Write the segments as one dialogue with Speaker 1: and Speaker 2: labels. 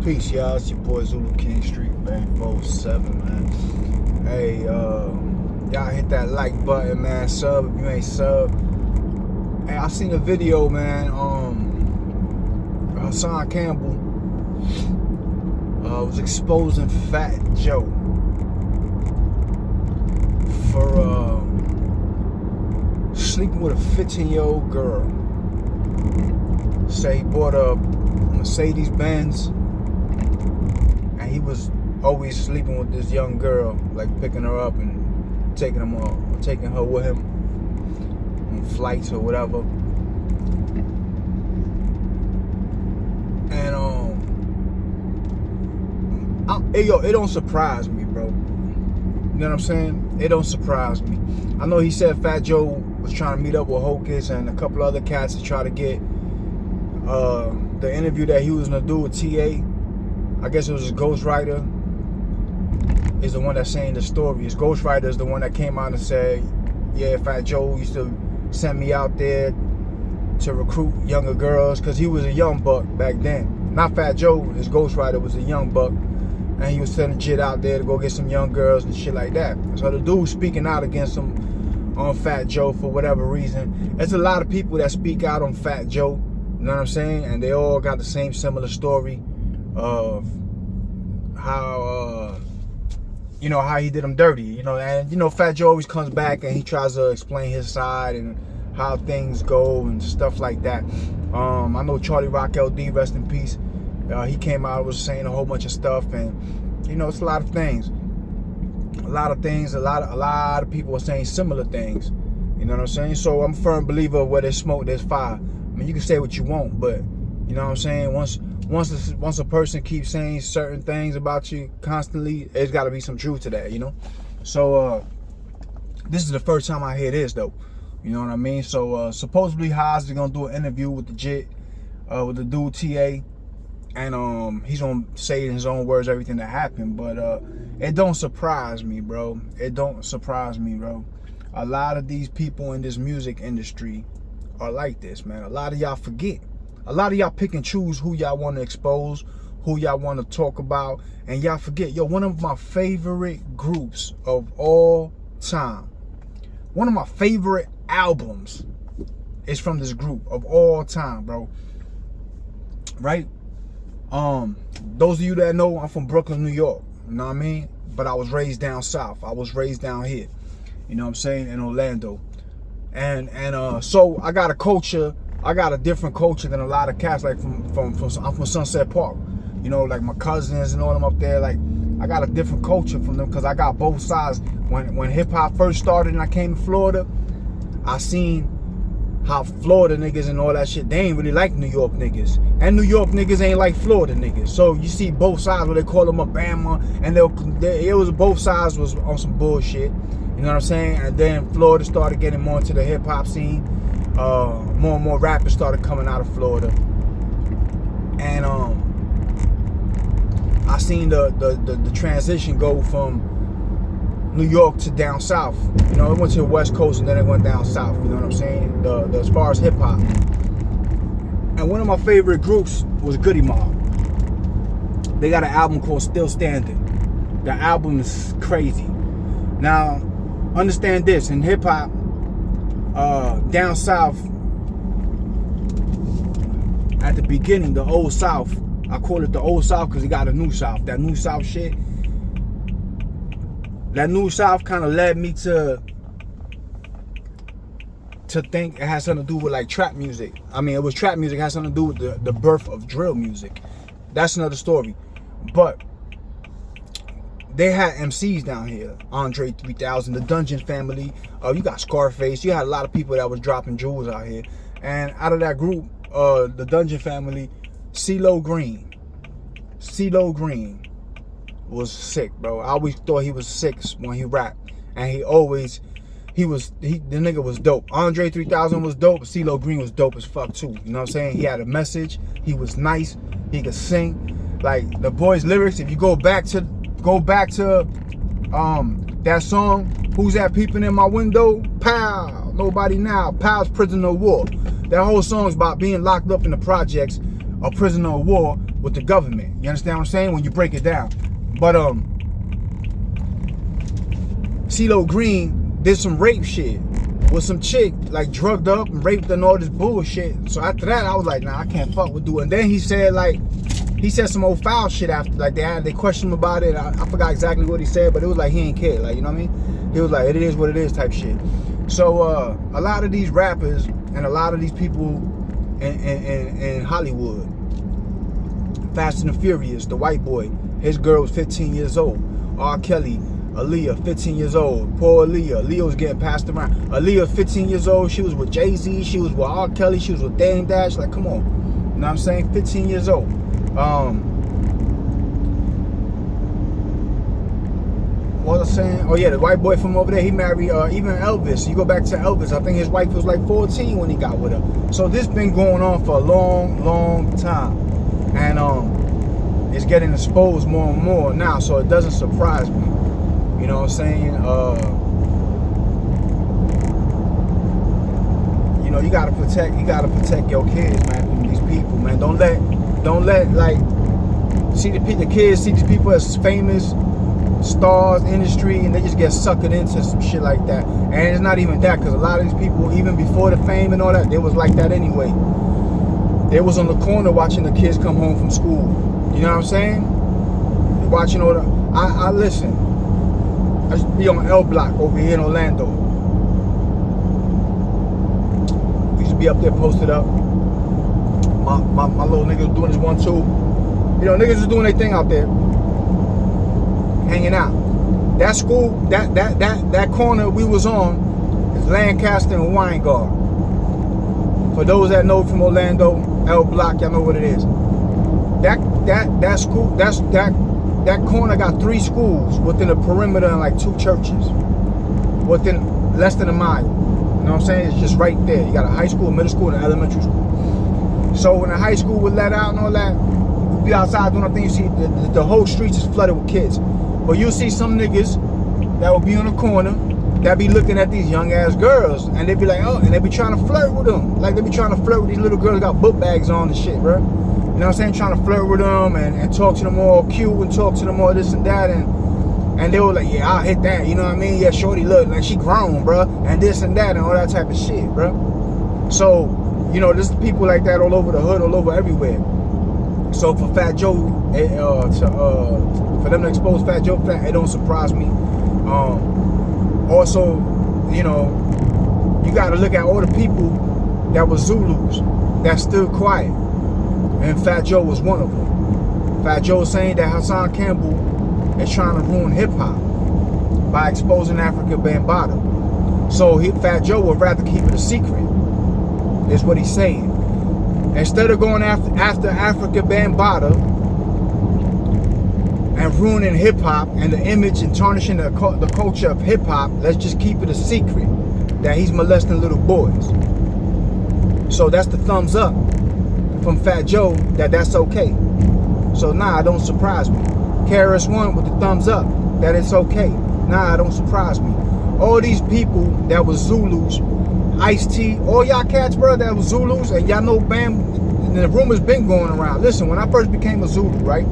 Speaker 1: Peace, y'all. It's your boy Zulu King Street, man. 47, man. Hey, y'all hit that like button, man. Sub if you ain't sub. Hey, I seen a video, man. Hassan Campbell was exposing Fat Joe for sleeping with a 15-year-old girl. Say he bought a Mercedes Benz, and he was always sleeping with this young girl, like picking her up and taking her with him on flights or whatever. And it don't surprise me, bro. You know what I'm saying? It don't surprise me. I know he said Fat Joe was trying to meet up with Hocus and a couple other cats to try to get the interview that he was gonna do with TA. I guess it was his ghostwriter is the one that's saying the story. His ghostwriter is the one that came out and said, yeah, Fat Joe used to send me out there to recruit younger girls, because he was a young buck back then. Not Fat Joe, his ghostwriter was a young buck, and he was sending shit out there to go get some young girls and shit like that. So the dude speaking out against him on Fat Joe for whatever reason. There's a lot of people that speak out on Fat Joe, you know what I'm saying? And they all got the same similar story of how, how he did them dirty, and, Fat Joe always comes back and he tries to explain his side and how things go and stuff like that. I know Charlie Rock LD, rest in peace. He came out and was saying a whole bunch of stuff, and, it's a lot of things. A lot of people are saying similar things, you know what I'm saying? So I'm a firm believer where there's smoke, there's fire. I mean, you can say what you want, but you know what I'm saying? Once a person keeps saying certain things about you constantly, there's got to be some truth to that, So this is the first time I hear this, though. You know what I mean? So supposedly Haas is gonna do an interview with the Jit, with the dude TA, and he's gonna say in his own words everything that happened. But it don't surprise me, bro. It don't surprise me, bro. A lot of these people in this music industry are like this, man. A lot of y'all forget. A lot of y'all pick and choose who y'all want to expose, who y'all want to talk about, and y'all forget. Yo, one of my favorite groups of all time, one of my favorite albums is from this group of all time, bro. Right? Those of you that know, I'm from Brooklyn, New York. You know what I mean? But I was raised down south. I was raised down here. You know what I'm saying? In Orlando. And so I got a culture. I got a different culture than a lot of cats. Like I'm from Sunset Park. Like my cousins and all them up there. Like I got a different culture from them because I got both sides. When hip hop first started and I came to Florida, I seen how Florida niggas and all that shit, they ain't really like New York niggas. And New York niggas ain't like Florida niggas. So you see both sides where they call them a Bama, and both sides was on some bullshit. You know what I'm saying? And then Florida started getting more into the hip hop scene. More and more rappers started coming out of Florida. And I seen the transition go from New York to down south. It went to the West Coast and then it went down south. You know what I'm saying? As far as hip hop. And one of my favorite groups was Goody Mob. They got an album called Still Standing. The album is crazy. Now, understand this, in hip hop, down south, at the beginning, the old south, I call it the old south because it got a new south. That new south shit, that new south kind of led me to think it has something to do with like trap music. I mean, it was trap music, it has something to do with the birth of drill music. That's another story. But they had MCs down here. Andre 3000, the Dungeon Family. You got Scarface. You had a lot of people that was dropping jewels out here. And out of that group, the Dungeon Family, CeeLo Green was sick, bro. I always thought he was sick when he rapped. And the nigga was dope. Andre 3000 was dope. CeeLo Green was dope as fuck too. You know what I'm saying? He had a message. He was nice. He could sing. Like the boy's lyrics, if you go back to that song, Who's That Peeping in My Window? Pow! Nobody Now. Pow's Prisoner of War. That whole song's about being locked up in the projects, a prisoner of war, with the government. You understand what I'm saying? When you break it down. But CeeLo Green did some rape shit with some chick, like drugged up and raped and all this bullshit. So after that, I was like, nah, I can't fuck with dude. And then he said some old foul shit after, like they questioned him about it. I forgot exactly what he said, but it was like he ain't care, like, you know what I mean? He was like, it is what it is type shit. So a lot of these rappers and a lot of these people in Hollywood, Fast and the Furious, the white boy, his girl was 15 years old. R. Kelly, Aaliyah, 15 years old. Poor Aaliyah. Aaliyah was getting passed around. Aaliyah, 15 years old. She was with Jay-Z. She was with R. Kelly. She was with Dame Dash. Like, come on. You know what I'm saying? 15 years old. What was I saying? Oh, yeah, the white boy from over there, he married even Elvis. You go back to Elvis. I think his wife was like 14 when he got with her. So this been going on for a long, long time. And it's getting exposed more and more now, so it doesn't surprise me. You know what I'm saying? You know, you gotta protect your kids, man, from these people, man. Don't let like see the kids see these people as famous stars, industry, and they just get sucked into some shit like that. And it's not even that, because a lot of these people, even before the fame and all that, they was like that anyway. They was on the corner watching the kids come home from school. You know what I'm saying? Watching all the I listen. I used to be on L Block over here in Orlando. We used to be up there posted up. My little niggas was doing this 1-2. You know, niggas was doing their thing out there. Hanging out. That school, that corner we was on is Lancaster and Weingard. For those that know from Orlando, L Block, y'all know what it is. That school, that corner got 3 schools within a perimeter and like 2 churches within less than a mile. You know what I'm saying? It's just right there. You got a high school, middle school, and an elementary school. So when the high school would let out and all that, we'd be outside doing our thing. You see the whole streets is flooded with kids. But you'll see some niggas that will be on the corner that be looking at these young ass girls, and they be like, oh, and they be trying to flirt with them. Like they be trying to flirt with these little girls that got book bags on and shit, bro. You know what I'm saying? Trying to flirt with them and talk to them all cute and talk to them all this and that, and they were like, yeah, I'll hit that. You know what I mean? Yeah, shorty look like she grown, bro, and this and that and all that type of shit, bro. So, you know, there's people like that all over the hood, all over everywhere. So for Fat Joe, for them to expose Fat Joe, it don't surprise me. Also, you know, you got to look at all the people that were Zulus that stood quiet. And Fat Joe was one of them. Fat Joe was saying that Hassan Campbell is trying to ruin hip-hop by exposing Africa Bambaataa. So Fat Joe would rather keep it a secret, is what he's saying. Instead of going after Africa Bambaataa and ruining hip-hop and the image and tarnishing the culture of hip-hop, let's just keep it a secret that he's molesting little boys. So that's the thumbs up from Fat Joe that's okay. So nah, it don't surprise me. KRS-One with the thumbs up that it's okay. Nah, it don't surprise me. All these people that was Zulus, Ice-T, all y'all cats, bro, that was Zulus, and y'all know Bam, and the rumors been going around. Listen, when I first became a Zulu, right,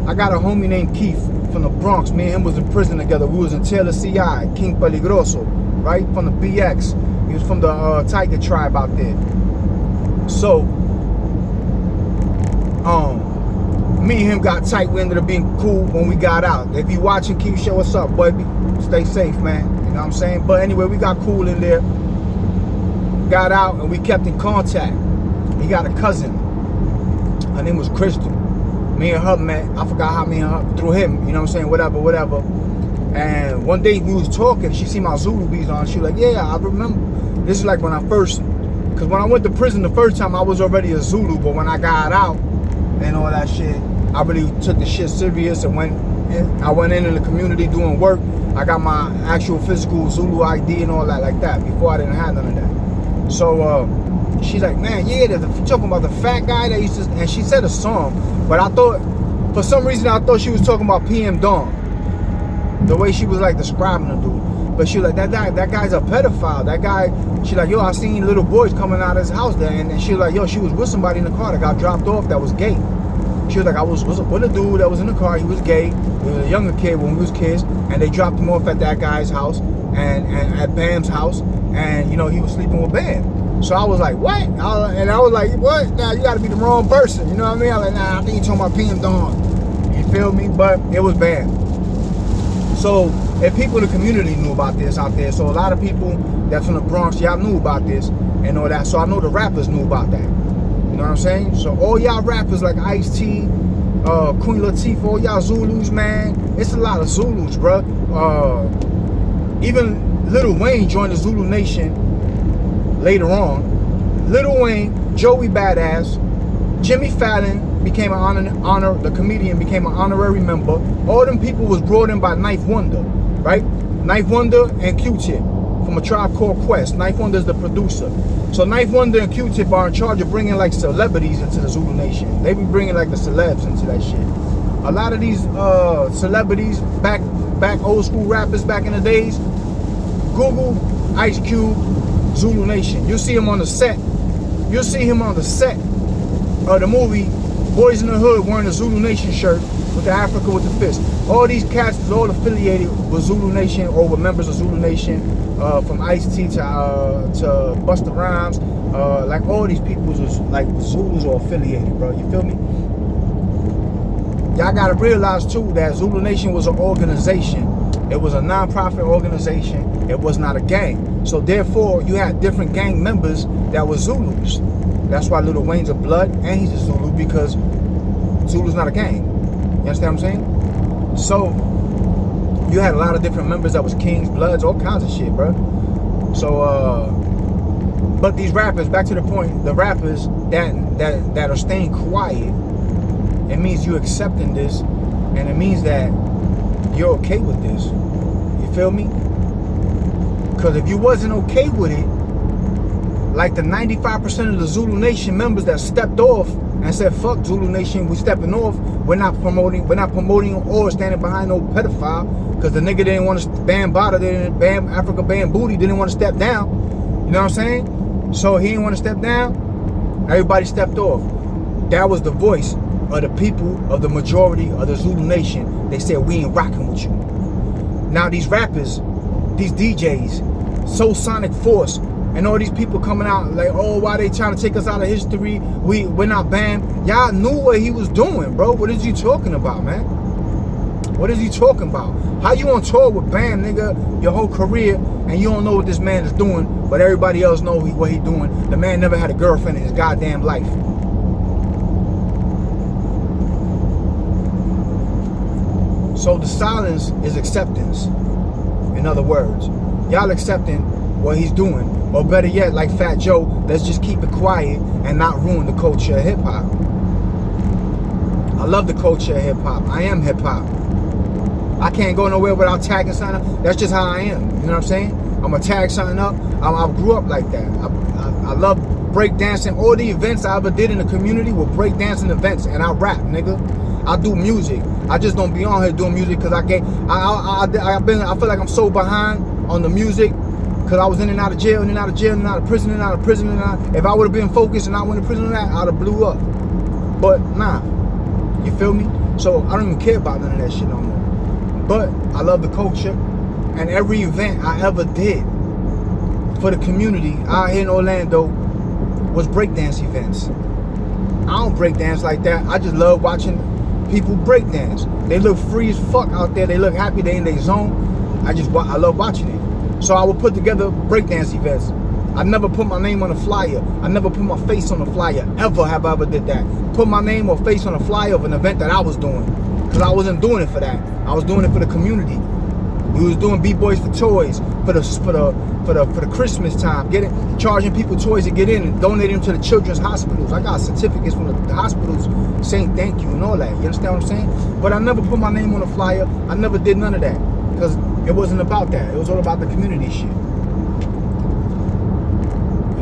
Speaker 1: I got a homie named Keith from the Bronx. Me and him was in prison together. We was in Taylor CI, King Peligroso, right, from the BX. He was from the Tiger tribe out there. So, me and him got tight. We ended up being cool when we got out. If you watching, Keith, show what's up, boy. Stay safe, man. You know what I'm saying? But anyway, we got cool in there. Got out and we kept in contact. He got a cousin. Her name was Crystal. Me and her met. I forgot how me and her, through him, you know what I'm saying? Whatever. And one day we was talking. She see my Zulu beats on. She was like, yeah, I remember. This is like when I first, because when I went to prison the first time, I was already a Zulu. But when I got out and all that shit, I really took the shit serious and I went in the community doing work. I got my actual physical Zulu ID and all that like that. Before I didn't have none of that. So she's like, man, yeah, talking about the fat guy that used to, and she said a song, but I thought, for some reason, I thought she was talking about PM Dawn. The way she was like describing the dude. But she was like, that guy's a pedophile. That guy, she like, yo, I seen little boys coming out of his house there, and she was like, yo, she was with somebody in the car that got dropped off that was gay. She was like, I was with a dude that was in the car. He was gay. He was a younger kid when we was kids, and they dropped him off at that guy's house and at Bam's house, and you know he was sleeping with Bam. So I was like, what? And I was like, what? Nah, you got to be the wrong person. You know what I mean? I was like, nah, I think you're talking about PM Dawn. You feel me? But it was Bam. So if people in the community knew about this out there, so a lot of people that's from the Bronx, y'all knew about this and all that. So I know the rappers knew about that. You know what I'm saying? So all y'all rappers like Ice-T, Queen Latifah, all y'all Zulus, man. It's a lot of Zulus, bro. Even Lil Wayne joined the Zulu Nation later on. Lil Wayne, Joey Badass, Jimmy Fallon became an the comedian became an honorary member. All them people was brought in by Knife Wonder, right? Knife Wonder and Q-Tip from A Tribe Called Quest. Knife Wonder is the producer. So Knife Wonder and Q-Tip are in charge of bringing like celebrities into the Zulu Nation. They be bringing like the celebs into that shit. A lot of these celebrities, back old school rappers back in the days, Google Ice Cube, Zulu Nation. You'll see him on the set. You'll see him on the set of the movie Boys in the Hood wearing a Zulu Nation shirt with the Africa with the fist. All these cats is all affiliated with Zulu Nation or with members of Zulu Nation, from Ice-T to Busta Rhymes. Like all these people is like Zulus are affiliated, bro. You feel me? Y'all gotta realize too that Zulu Nation was an organization. It was a non-profit organization. It was not a gang. So therefore, you had different gang members that were Zulus. That's why Lil Wayne's a blood and he's a Zulu, because Zulu's not a gang. You understand what I'm saying? So you had a lot of different members that was Kings, Bloods, all kinds of shit, bro. So but these rappers, back to the point, the rappers that are staying quiet, it means you accepting this, and it means that you're okay with this. You feel me? Because if you wasn't okay with it, like the 95% of the Zulu Nation members that stepped off and said, fuck Zulu Nation, we stepping off, we're not promoting or standing behind no pedophile, because the nigga didn't want to, Bam Bada, Bam Africa Bam Booty didn't want to step down. You know what I'm saying? So he didn't want to step down, everybody stepped off. That was the voice of the people, of the majority of the Zulu Nation. They said, we ain't rocking with you. Now these rappers, these DJs, Soul Sonic Force, and all these people coming out like, oh, why they trying to take us out of history? We're not Bam. Y'all knew what he was doing, bro. What is you talking about, man? What is he talking about? How you on tour with Bam, nigga, your whole career, and you don't know what this man is doing, but everybody else know what he doing? The man never had a girlfriend in his goddamn life. So the silence is acceptance. In other words, y'all accepting what he's doing. Or better yet, like Fat Joe, let's just keep it quiet and not ruin the culture of hip-hop. I love the culture of hip-hop. I am hip-hop. I can't go nowhere without tagging something up. That's just how I am. You know what I'm saying? I'm going to tag something up. I grew up like that. I love breakdancing. All the events I ever did in the community were breakdancing events. And I rap, nigga. I do music. I just don't be on here doing music because I feel like I'm so behind on the music. Because I was in and out of jail, in and out of jail, in and out of prison, in and out of prison. If I would have been focused and I went to prison on that, I'd have blew up. But nah, you feel me? So I don't even care about none of that shit no more. But I love the culture, and every event I ever did for the community out here in Orlando was breakdance events. I don't breakdance like that. I just love watching people breakdance. They look free as fuck out there. They look happy. They in their zone. I love watching it. So I would put together breakdance events. I never put my name on a flyer. I never put my face on a flyer. Ever have I ever did that. Put my name or face on a flyer of an event that I was doing. Because I wasn't doing it for that. I was doing it for the community. We was doing B-Boys for Toys for the Christmas time. Charging people toys to get in and donating them to the children's hospitals. I got certificates from the hospitals saying thank you and all that. You understand what I'm saying? But I never put my name on a flyer. I never did none of that. Because it wasn't about that. It was all about the community shit. You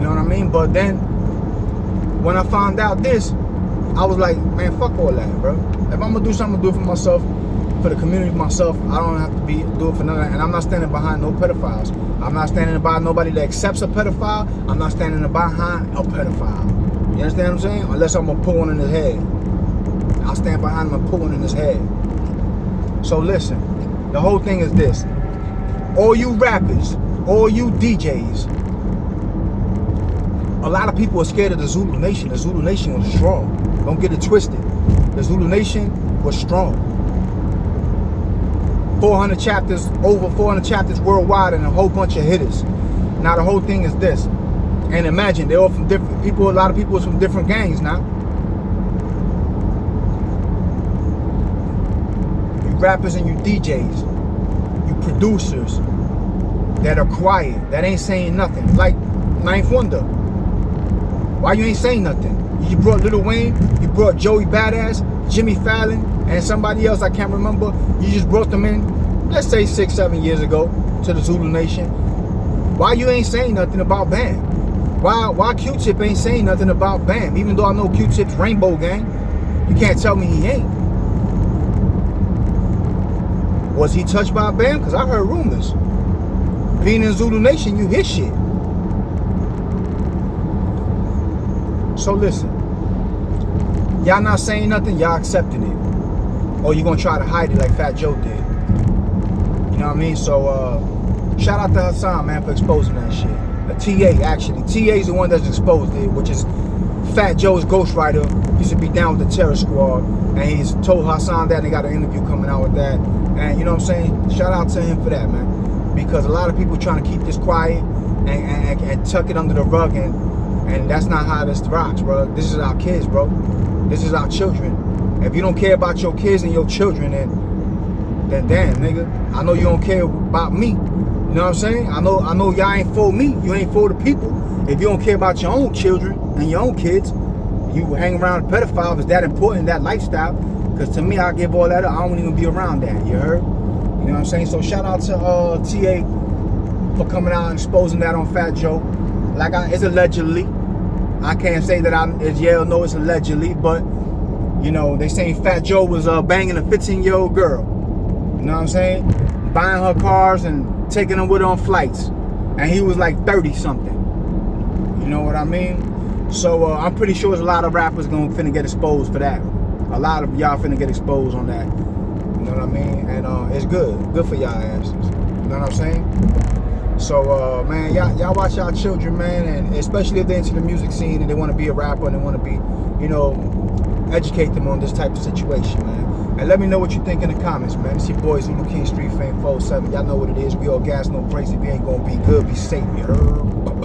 Speaker 1: know what I mean? But then, when I found out this, I was like, man, fuck all that, bro. If I'm gonna do something, I'm gonna do it for myself, for the community, myself. I don't have to do it for none of that. And I'm not standing behind no pedophiles. I'm not standing behind nobody that accepts a pedophile. I'm not standing behind a pedophile. You understand what I'm saying? Unless I'm gonna put one in his head. I stand behind him and pulling in his head. So listen, the whole thing is this. All you rappers, all you DJs, a lot of people are scared of the Zulu Nation. The Zulu Nation was strong. Don't get it twisted. The Zulu Nation was strong. 400 chapters, over 400 chapters worldwide, and a whole bunch of hitters. Now the whole thing is this. And imagine, they're all from different people. A lot of people is from different gangs now. You rappers and you DJs, you producers that are quiet, that ain't saying nothing. Like Ninth Wonder. Why you ain't saying nothing? You brought Lil Wayne, you brought Joey Badass, Jimmy Fallon, and somebody else I can't remember. You just brought them in, let's say 6-7 years ago, to the Zulu Nation. Why you ain't saying nothing about Bam? Why Q-Tip ain't saying nothing about Bam? Even though I know Q-Tip's Rainbow Gang, you can't tell me he ain't. Was he touched by Bam? Because I heard rumors. Being in Zulu Nation, you hear shit. So listen, y'all not saying nothing, y'all accepting it. Or you gonna try to hide it like Fat Joe did. You know what I mean? So shout out to Hassan, man, for exposing that shit. TA, actually. TA's the one that's exposed it, which is Fat Joe's ghostwriter. Used to be down with the Terror Squad. And he's told Hassan that, and they got an interview coming out with that. And you know what I'm saying? Shout out to him for that, man. Because a lot of people trying to keep this quiet and tuck it under the rug, and that's not how this rocks, bro. This is our kids, bro. This is our children. If you don't care about your kids and your children, then damn, nigga, I know you don't care about me. You know what I'm saying? I know y'all ain't for me. You ain't for the people. If you don't care about your own children and your own kids, you hang around a pedophile. Is that important, that lifestyle? Because to me, I give all that up. I don't even be around that. You heard? You know what I'm saying? So shout out to TA for coming out and exposing that on Fat Joe. Like, it's allegedly. I can't say that it's yeah or no, it's allegedly, but you know, they saying Fat Joe was banging a 15-year-old girl. You know what I'm saying? Buying her cars and taking them with her on flights. And he was like 30-something. You know what I mean? So I'm pretty sure there's a lot of rappers finna get exposed for that. A lot of y'all finna get exposed on that. You know what I mean? And it's good. Good for y'all asses. You know what I'm saying? So, man, y'all watch y'all children, man, and especially if they're into the music scene and they want to be a rapper and they want to be, you know, educate them on this type of situation, man. And let me know what you think in the comments, man. It's your boy Zulu King Street Fame 47. Y'all know what it is. We all gas, no crazy. If you ain't gonna be good, be safe. You heard?